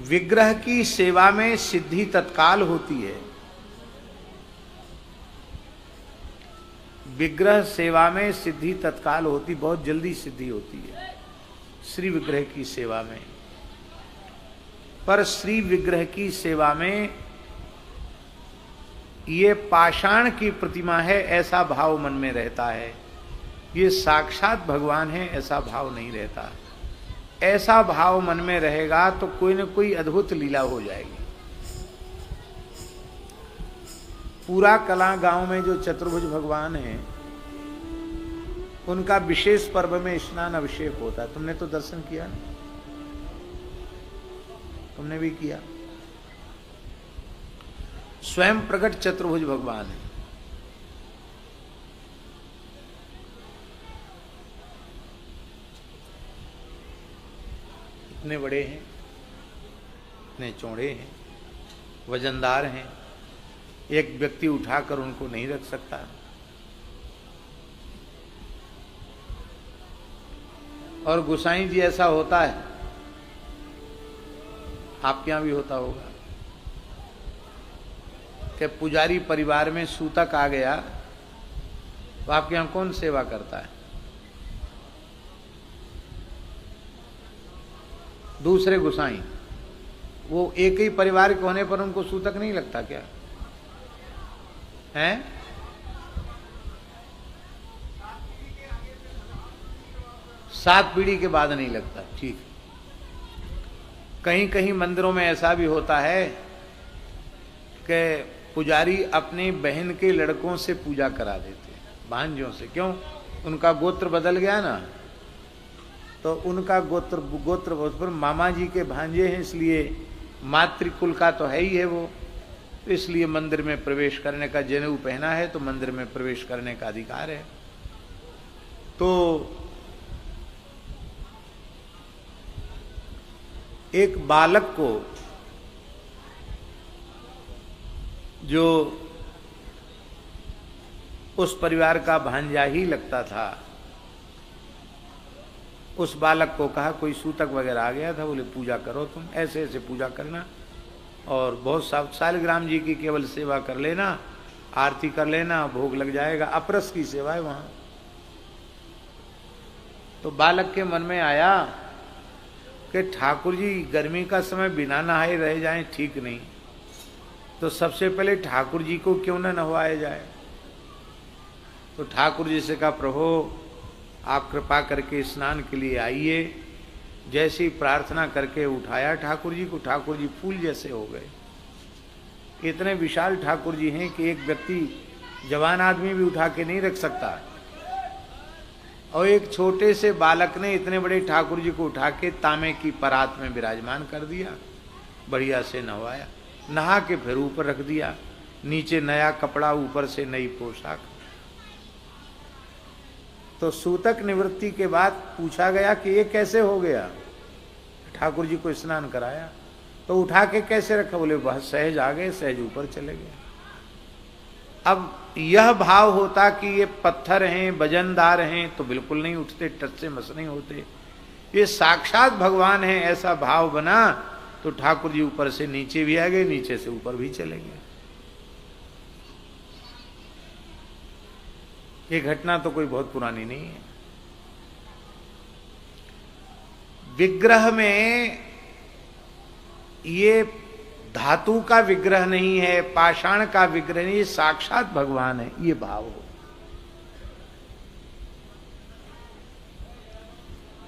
विग्रह की सेवा में सिद्धि तत्काल होती है। विग्रह सेवा में सिद्धि तत्काल होती, बहुत जल्दी सिद्धि होती है श्री विग्रह की सेवा में। पर श्री विग्रह की सेवा में ये पाषाण की प्रतिमा है ऐसा भाव मन में रहता है, ये साक्षात भगवान है ऐसा भाव नहीं रहता। ऐसा भाव मन में रहेगा तो कोई न कोई अद्भुत लीला हो जाएगी। पूरा कला गांव में जो चतुर्भुज भगवान हैं, उनका विशेष पर्व में स्नान अभिषेक होता है। तुमने तो दर्शन किया ना, तुमने भी किया। स्वयं प्रकट चतुर्भुज भगवान है। इतने बड़े हैं, इतने चौड़े हैं, वजनदार हैं, एक व्यक्ति उठाकर उनको नहीं रख सकता। और गोसाई जी ऐसा होता है, आपके यहां भी होता होगा, कि पुजारी परिवार में सूतक आ गया तो आपके यहां कौन सेवा करता है? दूसरे गोसाई। वो एक ही परिवार के होने पर उनको सूतक नहीं लगता क्या है? सात पीढ़ी के बाद नहीं लगता, ठीक। कहीं कहीं मंदिरों में ऐसा भी होता है कि पुजारी अपनी बहन के लड़कों से पूजा करा देते हैं, भांजों से। क्यों? उनका गोत्र बदल गया ना, तो उनका गोत्र पर मामा जी के भांजे हैं, इसलिए मातृकुल का तो है ही है वो, तो इसलिए मंदिर में प्रवेश करने का, जनेऊ पहना है तो मंदिर में प्रवेश करने का अधिकार है। तो एक बालक को जो उस परिवार का भांजा ही लगता था, उस बालक को कहा, कोई सूतक वगैरह आ गया था, बोले पूजा करो तुम, ऐसे ऐसे पूजा करना और बहुत शालिग्राम जी की केवल सेवा कर लेना, आरती कर लेना, भोग लग जाएगा। अपरस की सेवा है वहां। तो बालक के मन में आया कि ठाकुर जी गर्मी का समय बिना नहाए रह जाएं, ठीक नहीं, तो सबसे पहले ठाकुर जी को क्यों न नहवाया जाए। तो ठाकुर जी से कहा, प्रभु आप कृपा करके स्नान के लिए आइए। जैसे ही प्रार्थना करके उठाया ठाकुर जी को, ठाकुर जी फूल जैसे हो गए। इतने विशाल ठाकुर जी हैं कि एक व्यक्ति, जवान आदमी भी उठा के नहीं रख सकता, और एक छोटे से बालक ने इतने बड़े ठाकुर जी को उठा के तांबे की परात में विराजमान कर दिया, बढ़िया से नहवाया, नहा के फिर ऊपर रख दिया, नीचे नया कपड़ा, ऊपर से नई पोशाक। तो सूतक निवृत्ति के बाद पूछा गया कि ये कैसे हो गया? ठाकुर जी को स्नान कराया, तो उठा के कैसे रखा? बोले बस सहज आ गए, सहज ऊपर चले गए। अब यह भाव होता कि ये पत्थर हैं, वजनदार हैं, तो बिल्कुल नहीं उठते, टच से मस नहीं होते। ये साक्षात भगवान है ऐसा भाव बना, तो ठाकुर जी ऊपर से नीचे भी आ गए, नीचे से ऊपर भी चले गए। ये घटना तो कोई बहुत पुरानी नहीं है। विग्रह में ये धातु का विग्रह नहीं है, पाषाण का विग्रह नहीं, साक्षात भगवान है, ये भाव हो।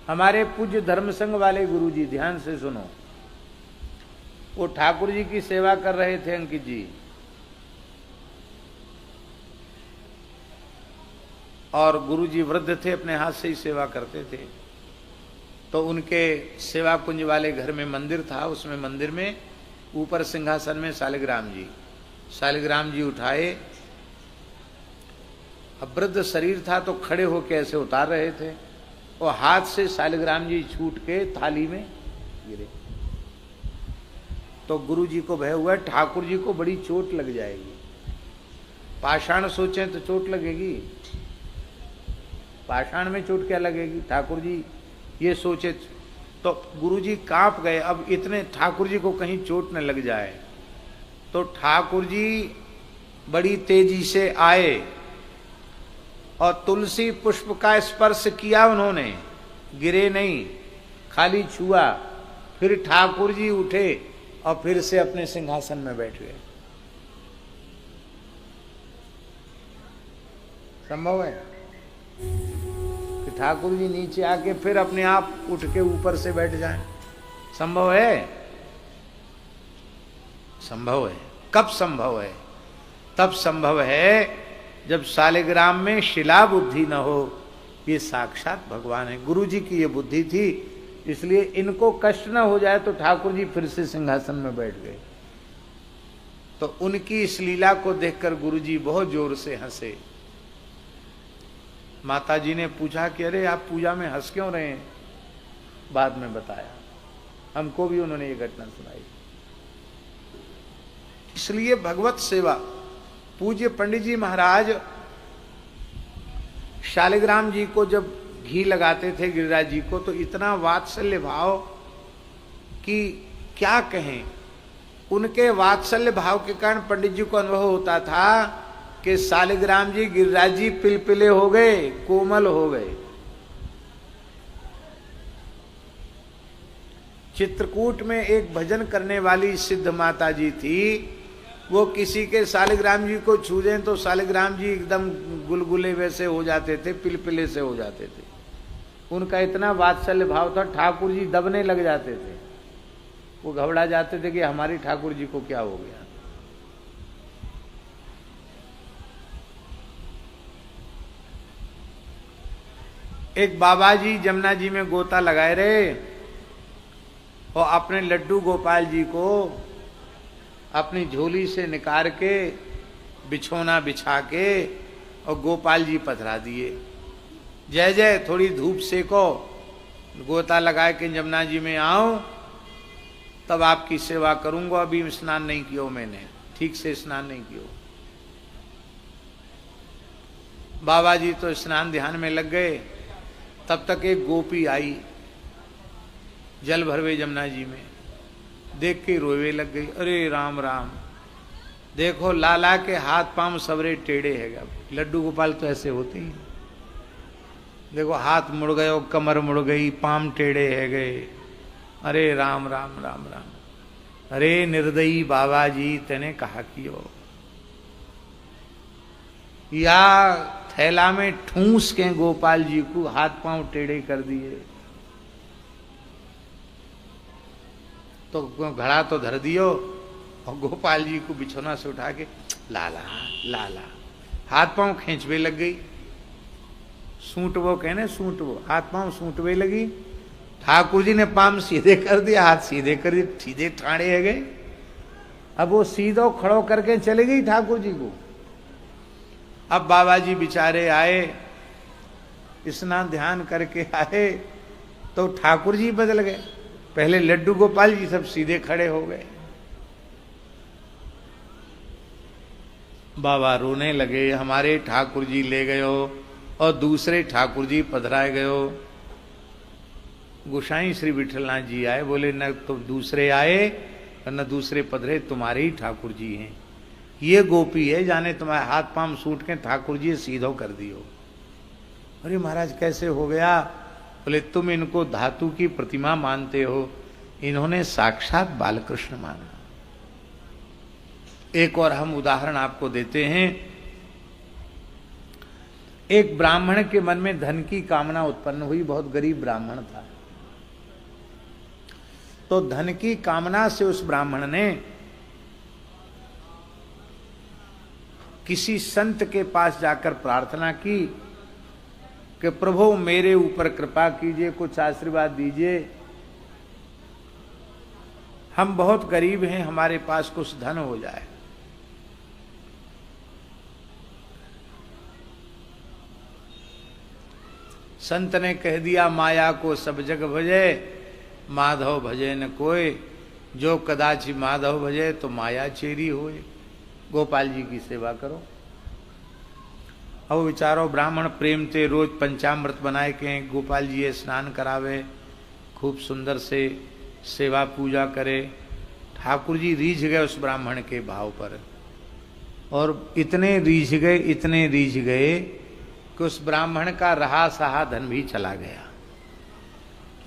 हमारे पूज्य धर्म संघ वाले गुरु जी, ध्यान से सुनो, वो ठाकुर जी की सेवा कर रहे थे, अंकित जी, और गुरु जी वृद्ध थे, अपने हाथ से ही सेवा करते थे। तो उनके सेवा कुंज वाले घर में मंदिर था, उसमें मंदिर में ऊपर सिंहासन में शालिग्राम जी उठाए। अब वृद्ध शरीर था तो खड़े होकर ऐसे उतार रहे थे, और हाथ से शालिग्राम जी छूट के थाली में गिरे। तो गुरु जी को भय हुआ, ठाकुर जी को बड़ी चोट लग जाएगी। पाषाण सोचें तो चोट लगेगी, पाषाण में चोट क्या लगेगी? ठाकुर जी ये सोचे तो गुरुजी कांप गए। अब इतने ठाकुर जी को कहीं चोट न लग जाए, तो ठाकुर जी बड़ी तेजी से आए और तुलसी पुष्प का स्पर्श किया उन्होंने, गिरे नहीं, खाली छुआ। फिर ठाकुर जी उठे और फिर से अपने सिंहासन में बैठ गए। संभव है कि ठाकुर जी नीचे आके फिर अपने आप उठ के ऊपर से बैठ जाएं? संभव है? संभव है। कब संभव है? तब संभव है जब शालिग्राम में शिला बुद्धि न हो। ये साक्षात भगवान है। गुरु जी की ये बुद्धि थी, इसलिए इनको कष्ट न हो जाए तो ठाकुर जी फिर से सिंहासन में बैठ गए। तो उनकी इस लीला को देखकर गुरु जी बहुत जोर से हंसे। माता जी ने पूछा कि अरे आप पूजा में हंस क्यों रहे हैं? बाद में बताया, हमको भी उन्होंने ये घटना सुनाई। इसलिए भगवत सेवा, पूज्य पंडित जी महाराज शालिग्राम जी को जब घी लगाते थे गिरिराज जी को, तो इतना वात्सल्य भाव कि क्या कहें। उनके वात्सल्य भाव के कारण पंडित जी को अनुभव होता था कि शालिग्राम जी गिरिराज जी पिलपिले हो गए, कोमल हो गए। चित्रकूट में एक भजन करने वाली सिद्ध माता जी थी, वो किसी के शालिग्राम जी को छू दें तो शालिग्राम जी एकदम गुलगुले वैसे हो जाते थे, पिलपिले से हो जाते थे। उनका इतना वात्सल्य भाव था, ठाकुर जी दबने लग जाते थे। वो घबरा जाते थे कि हमारी ठाकुर जी को क्या हो गया। एक बाबा जी जमुना जी में गोता लगाए रहे और अपने लड्डू गोपाल जी को अपनी झोली से निकाल के बिछोना बिछा के और गोपाल जी पधरा दिए। जय जय, थोड़ी धूप सेको, गोता लगा के जमुना जी में आओ तब आपकी सेवा करूंगा। अभी स्नान नहीं किया मैंने, ठीक से स्नान नहीं किया। बाबा जी तो स्नान ध्यान में लग गए। तब तक एक गोपी आई, जल भरवे जमुना जी में, देख के रोवे लग गई। अरे राम राम, देखो लाला के हाथ पांव सबरे टेढ़े है। लड्डू गोपाल तो ऐसे होते ही, देखो हाथ मुड़ गए, कमर मुड़ गई, पांव टेढ़े है गए। अरे राम राम राम राम, अरे निर्दयी बाबा जी तेने कहा कियो, या थैला में ठूस के गोपाल जी को हाथ पांव टेढ़े कर दिए। तो घड़ा तो धर दियो और गोपाल जी को बिछोना से उठा के लाला लाला, हाथ पांव खींचवे लग गई। सूट वो कहने, सूट वो, हाथ पांव सूटवे लगी। ठाकुर जी ने पांव सीधे कर दिया, हाथ सीधे कर दिए, सीधे ठाणे है गए। अब वो सीधो खड़ो करके चले गई ठाकुर जी को। अब बाबा जी बेचारे आए, स्नान ध्यान करके आए तो ठाकुर जी बदल गए। पहले लड्डू गोपाल जी सब सीधे खड़े हो गए। बाबा रोने लगे, हमारे ठाकुर जी ले गयो और दूसरे ठाकुर जी पधराए गयो। गोसाई श्री विठलनाथ जी आए, बोले न तो दूसरे आए और न दूसरे पधरे, तुम्हारे ही ठाकुर जी हैं। ये गोपी है, जाने तुम्हारे हाथ पांव सूट के ठाकुर जी सीधो कर दियो। अरे महाराज कैसे हो गया? बोले तुम इनको धातु की प्रतिमा मानते हो, इन्होंने साक्षात बालकृष्ण माना। एक और हम उदाहरण आपको देते हैं। एक ब्राह्मण के मन में धन की कामना उत्पन्न हुई, बहुत गरीब ब्राह्मण था। तो धन की कामना से उस ब्राह्मण ने किसी संत के पास जाकर प्रार्थना की कि प्रभु मेरे ऊपर कृपा कीजिए, कुछ आशीर्वाद दीजिए, हम बहुत गरीब हैं, हमारे पास कुछ धन हो जाए। संत ने कह दिया, माया को सब जग भजे, माधव भजे न कोय, जो कदाचि माधव भजे तो माया चेरी होए। गोपाल जी की सेवा करो। अब विचारो ब्राह्मण प्रेम से रोज पंचामृत बनाए के गोपाल जी स्नान करावे, खूब सुंदर से सेवा पूजा करे। ठाकुर जी रीझ गए उस ब्राह्मण के भाव पर, और इतने रीझ गए कि उस ब्राह्मण का रहा सहा धन भी चला गया।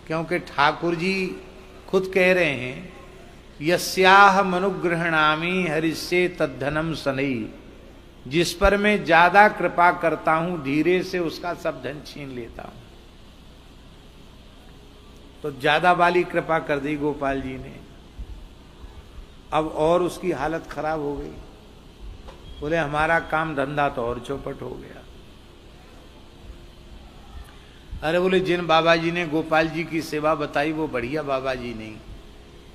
क्योंकि ठाकुर जी खुद कह रहे हैं, यस्याह मनुग्रहणामि हरिष्ये तद्धनम सनई, जिस पर मैं ज्यादा कृपा करता हूं धीरे से उसका सब धन छीन लेता हूं। तो ज्यादा वाली कृपा कर दी गोपाल जी ने। अब और उसकी हालत खराब हो गई। बोले हमारा काम धंधा तो और चौपट हो गया। अरे बोले जिन बाबा जी ने गोपाल जी की सेवा बताई वो बढ़िया बाबा जी नहीं,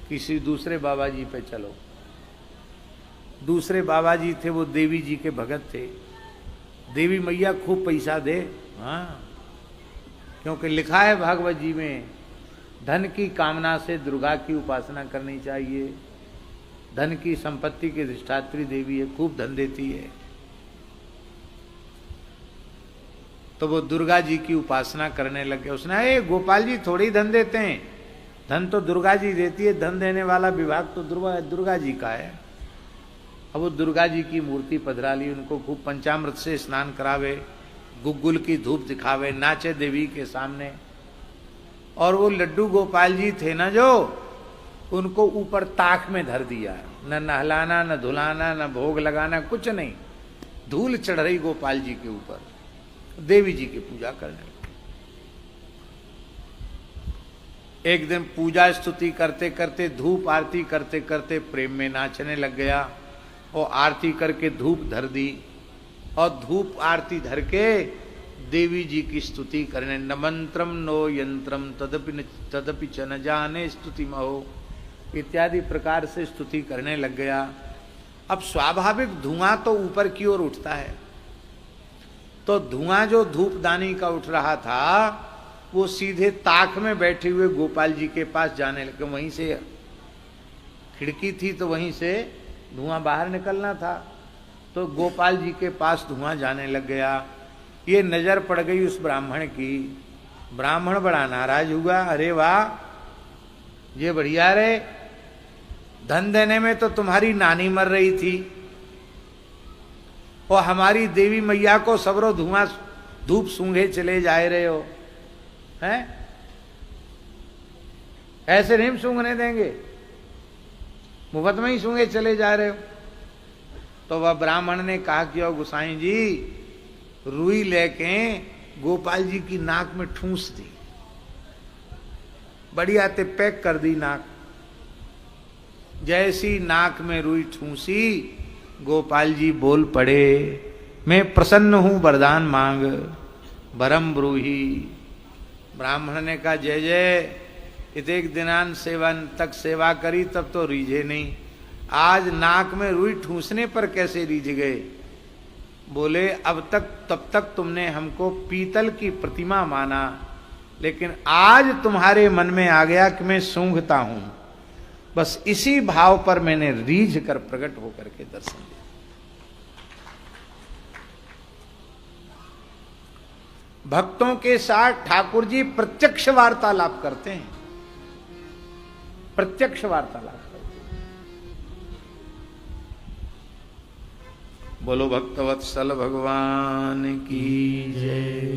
किसी दूसरे बाबा जी पे चलो। दूसरे बाबा जी थे वो देवी जी के भगत थे। देवी मैया खूब पैसा दे, हाँ, क्योंकि लिखा है भागवत जी में, धन की कामना से दुर्गा की उपासना करनी चाहिए। धन की संपत्ति की अधिष्ठात्री देवी है, खूब धन देती है। तो वो दुर्गा जी की उपासना करने लग गए। उसने ए गोपाल जी थोड़ी धन देते हैं, धन तो दुर्गा जी देती है, धन देने वाला विभाग तो दुर्गा जी का है। अब वो दुर्गा जी की मूर्ति पधरा ली, उनको खूब पंचामृत से स्नान करावे, गुग्गुल की धूप दिखावे, नाचे देवी के सामने। और वो लड्डू गोपाल जी थे ना जो, उनको ऊपर ताक में धर दिया। न नहलाना, न धुलाना, न भोग लगाना, कुछ नहीं। धूल चढ़ रही गोपाल जी के ऊपर। देवी जी की पूजा करने लगे। एक दिन पूजा स्तुति करते करते, धूप आरती करते करते प्रेम में नाचने लग गया। और आरती करके धूप धर दी, और धूप आरती धर के देवी जी की स्तुति करने, न मंत्रम नो यंत्रम तदपि च न जाने स्तुति महो, इत्यादि प्रकार से स्तुति करने लग गया। अब स्वाभाविक धुआं तो ऊपर की ओर उठता है, तो धुआं जो धूपदानी का उठ रहा था वो सीधे ताक में बैठे हुए गोपाल जी के पास जाने लगे। वहीं से खिड़की थी तो वहीं से धुआं बाहर निकलना था, तो गोपाल जी के पास धुआं जाने लग गया। ये नजर पड़ गई उस ब्राह्मण की। ब्राह्मण बड़ा नाराज हुआ। अरे वाह, ये बढ़िया रे, धन देने में तो तुम्हारी नानी मर रही थी, और हमारी देवी मैया को सबरो धुआं धूप सूंघे चले जा रहे हो, हैं? ऐसे नहीं सूंघने देंगे, मुफ्त में ही सूंघे चले जा रहे हो। तो वह ब्राह्मण ने कहा कि ओ गोसाई जी, रुई लेके गोपाल जी की नाक में ठूंस दी, बढ़िया ते पैक कर दी नाक। जैसी नाक में रुई ठूंसी, गोपाल जी बोल पड़े, मैं प्रसन्न हूं, वरदान मांग, वरम ब्रूही। ब्राह्मण ने कहा जय जय, इतने दिनान सेवन तक सेवा करी तब तो रीझे नहीं, आज नाक में रुई ठूंसने पर कैसे रीझ गए? बोले अब तक तब तक तुमने हमको पीतल की प्रतिमा माना, लेकिन आज तुम्हारे मन में आ गया कि मैं सूंघता हूं, बस इसी भाव पर मैंने रीझ कर प्रकट होकर के दर्शन दिया। भक्तों के साथ ठाकुर जी प्रत्यक्ष वार्तालाप करते हैं, प्रत्यक्ष वार्तालाप करते हैं। बोलो भक्तवत्सल भगवान की जय।